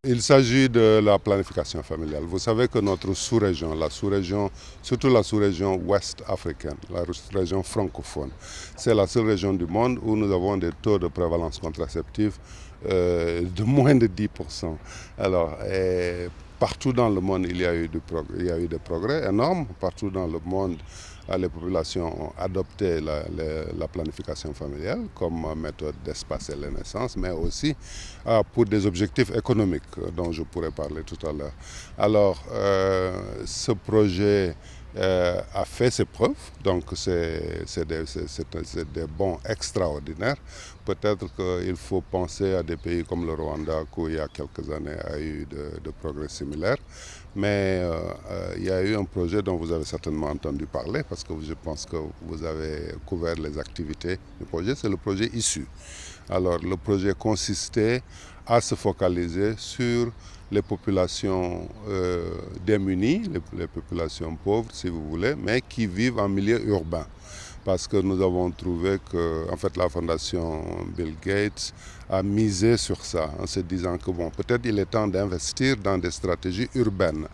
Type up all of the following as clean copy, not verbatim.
Il s'agit de la planification familiale. Vous savez que notre sous-région, surtout la sous-région ouest africaine, la région francophone, c'est la seule région du monde où nous avons des taux de prévalence contraceptive de moins de 10%. Alors, partout dans le monde, il y a eu des progrès énormes. Partout dans le monde, les populations ont adopté la planification familiale comme méthode d'espacer les naissances, mais aussi pour des objectifs économiques dont je pourrais parler tout à l'heure. Alors, ce projet a fait ses preuves, donc c'est des bons extraordinaires. Peut-être qu'il faut penser à des pays comme le Rwanda, qui il y a quelques années a eu de progrès similaires. Mais il y a eu un projet dont vous avez certainement entendu parler, parce que je pense que vous avez couvert les activités du projet, c'est le projet ISSU. Alors le projet consistait à se focaliser sur les populations démunies, les populations pauvres si vous voulez, mais qui vivent en milieu urbain. Parce que nous avons trouvé que en fait, la fondation Bill Gates a misé sur ça en se disant que bon, peut-être il est temps d'investir dans des stratégies urbaines.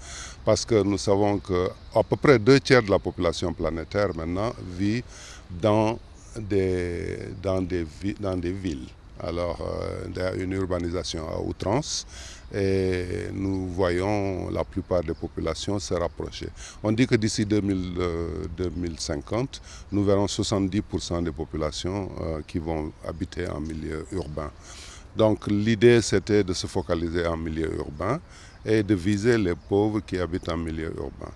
Parce que nous savons qu'à peu près 2/3 de la population planétaire maintenant vit dans des villes. Alors, il y a une urbanisation à outrance et nous voyons la plupart des populations se rapprocher. On dit que d'ici 2050, nous verrons 70% des populations qui vont habiter en milieu urbain. Donc l'idée, c'était de se focaliser en milieu urbain et de viser les pauvres qui habitent en milieu urbain.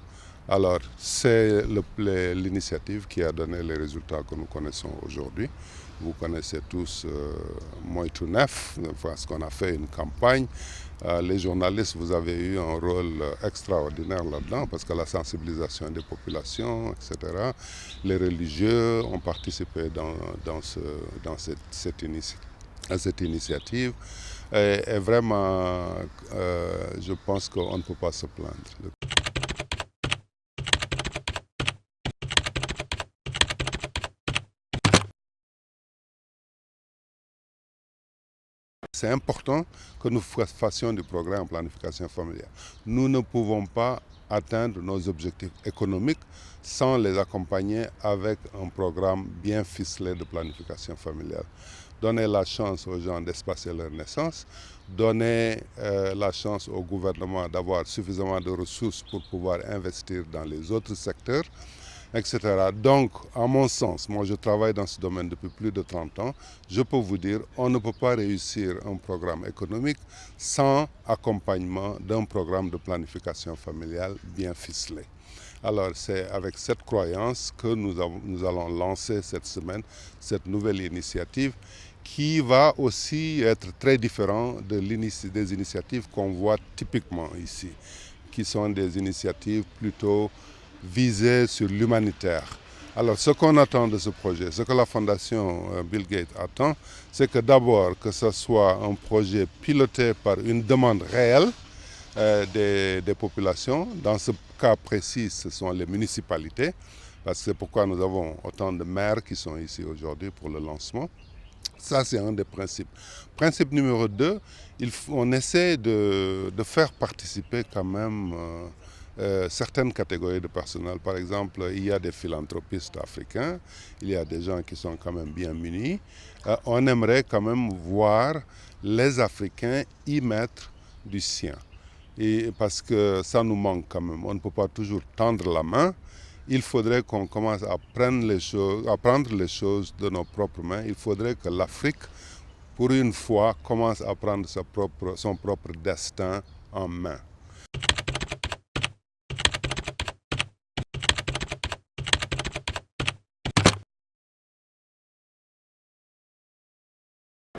Alors, c'est l'initiative qui a donné les résultats que nous connaissons aujourd'hui. Vous connaissez tous Moïtounef, parce qu'on a fait une campagne. Les journalistes, vous avez eu un rôle extraordinaire là-dedans, parce que la sensibilisation des populations, etc. Les religieux ont participé dans cette initiative. Et vraiment, je pense qu'on ne peut pas se plaindre. C'est important que nous fassions du progrès en planification familiale. Nous ne pouvons pas atteindre nos objectifs économiques sans les accompagner avec un programme bien ficelé de planification familiale. Donner la chance aux gens d'espacer leur naissance, donner la chance au gouvernement d'avoir suffisamment de ressources pour pouvoir investir dans les autres secteurs, etc. Donc, à mon sens, moi je travaille dans ce domaine depuis plus de 30 ans, je peux vous dire, on ne peut pas réussir un programme économique sans accompagnement d'un programme de planification familiale bien ficelé. Alors, c'est avec cette croyance que nous allons lancer cette semaine cette nouvelle initiative qui va aussi être très différente des initiatives qu'on voit typiquement ici, qui sont des initiatives plutôt visées sur l'humanitaire. Alors, ce qu'on attend de ce projet, ce que la Fondation Bill Gates attend, c'est que d'abord, que ce soit un projet piloté par une demande réelle des populations. Dans ce cas précis, ce sont les municipalités, parce que c'est pourquoi nous avons autant de maires qui sont ici aujourd'hui pour le lancement. Ça, c'est un des principes. Principe numéro 2, on essaie de faire participer quand même certaines catégories de personnel. Par exemple, il y a des philanthropistes africains, il y a des gens qui sont quand même bien munis. On aimerait quand même voir les Africains y mettre du sien. Et parce que ça nous manque quand même. On ne peut pas toujours tendre la main. Il faudrait qu'on commence à prendre les choses de nos propres mains. Il faudrait que l'Afrique, pour une fois, commence à prendre son propre destin en main.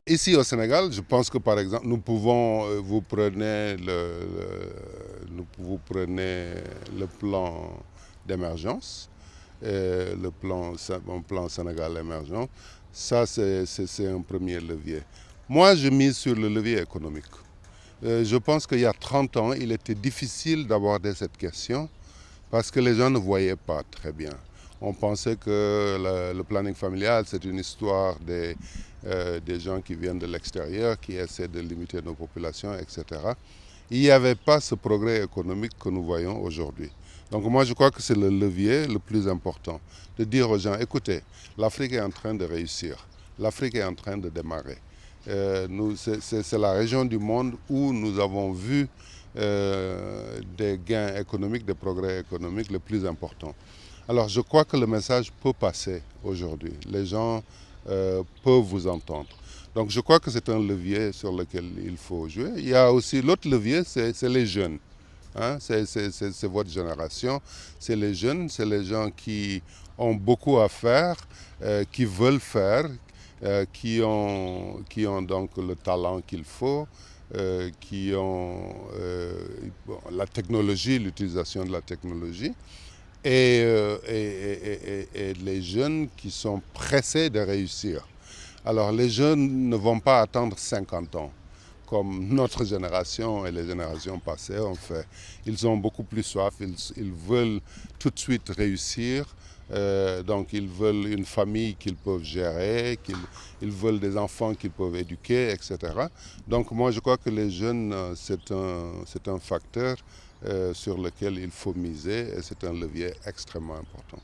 Ici au Sénégal, je pense que par exemple, nous pouvons, vous prenez le plan d'émergence, un plan Sénégal émergent. Ça, c'est un premier levier. Moi, je mise sur le levier économique. Je pense qu'il y a 30 ans, il était difficile d'aborder cette question parce que les gens ne voyaient pas très bien. On pensait que le planning familial, c'est une histoire des gens qui viennent de l'extérieur, qui essaient de limiter nos populations, etc. il n'y avait pas ce progrès économique que nous voyons aujourd'hui. Donc moi, je crois que c'est le levier le plus important, de dire aux gens, écoutez, l'Afrique est en train de réussir, l'Afrique est en train de démarrer. C'est la région du monde où nous avons vu des gains économiques, des progrès économiques les plus importants. Alors je crois que le message peut passer aujourd'hui. Les gens peuvent vous entendre. Donc je crois que c'est un levier sur lequel il faut jouer. Il y a aussi l'autre levier, c'est les jeunes. Hein? C'est votre génération, c'est les jeunes, c'est les gens qui ont beaucoup à faire, qui veulent faire, qui ont donc le talent qu'il faut, qui ont la technologie, l'utilisation de la technologie, et les jeunes qui sont pressés de réussir. Alors les jeunes ne vont pas attendre 50 ans comme notre génération et les générations passées ont fait. Ils ont beaucoup plus soif, ils veulent tout de suite réussir. Donc ils veulent une famille qu'ils peuvent gérer, ils veulent des enfants qu'ils peuvent éduquer, etc. Donc moi je crois que les jeunes, c'est un facteur sur lequel il faut miser et c'est un levier extrêmement important.